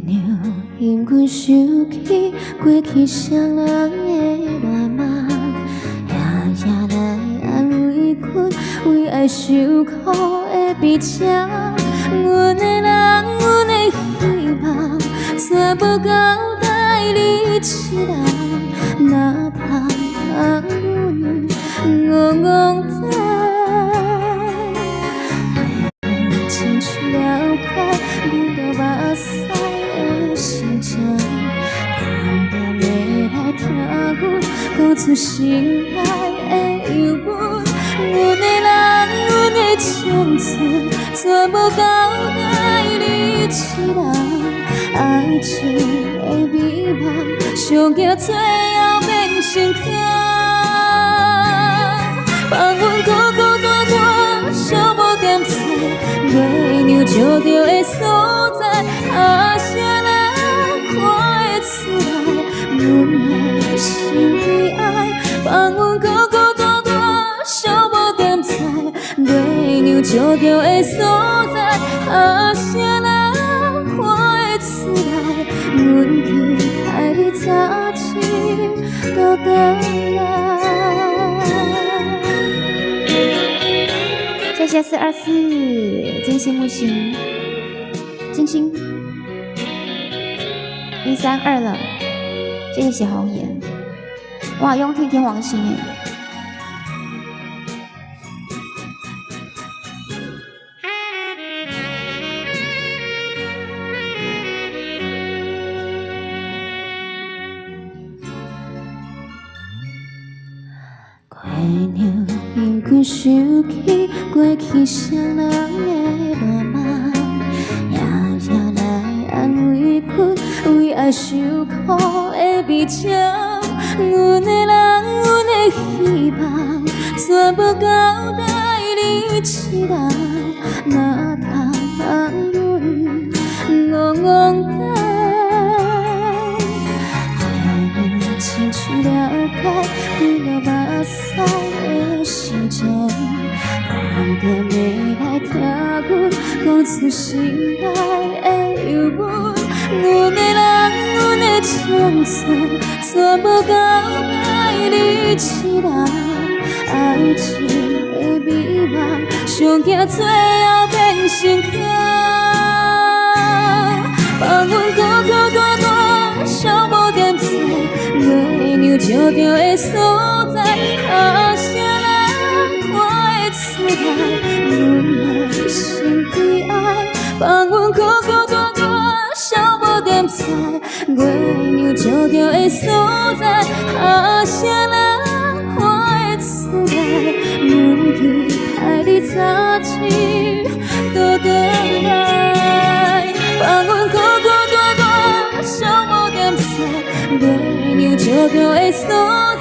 让阴魂收起过去双人的浪漫，夜夜来安慰阮，为爱受苦的悲情。阮的人，阮的希望，全部交代你一人，哪通阮戆戆等？清楚了解你的目屎的心情，淡淡的来听阮讲出心内的忧闷。阮的人，阮的青春，全部交代你一人。爱情的美梦，上惊最后变成空。放阮孤孤单单，寂寞点菜，月亮照着的所在，谁人看会出来？阮的心里爱，放阮孤孤单单，寂寞点菜，月亮照着的所在，谁人看会出来？阮期待你早起就回来。谢谢424，金星木星，金星132了，谢谢血红颜，哇，用听天王星哎。阴魂收起过去双人的浪漫，夜夜来安慰阮，为爱受苦的悲情。阮的人，阮的希望，全部交代你一人，哪通阮戆戆等？爱清楚了解你的目屎的心情，淡淡的来听阮讲出心内的忧闷。阮的人，阮的青春，全部交代你一人。爱情的美梦，上惊最后变成空。放阮孤孤单单，寂寞点菜，月亮照着的所在，谁人看会出来？阮的心里爱，放阮孤孤单单，寂寞点菜，月亮照着的所在，谁人看会出来？阮期待你早起就回来。放阮孤孤单单，寂寞点菜，月亮照着的所在。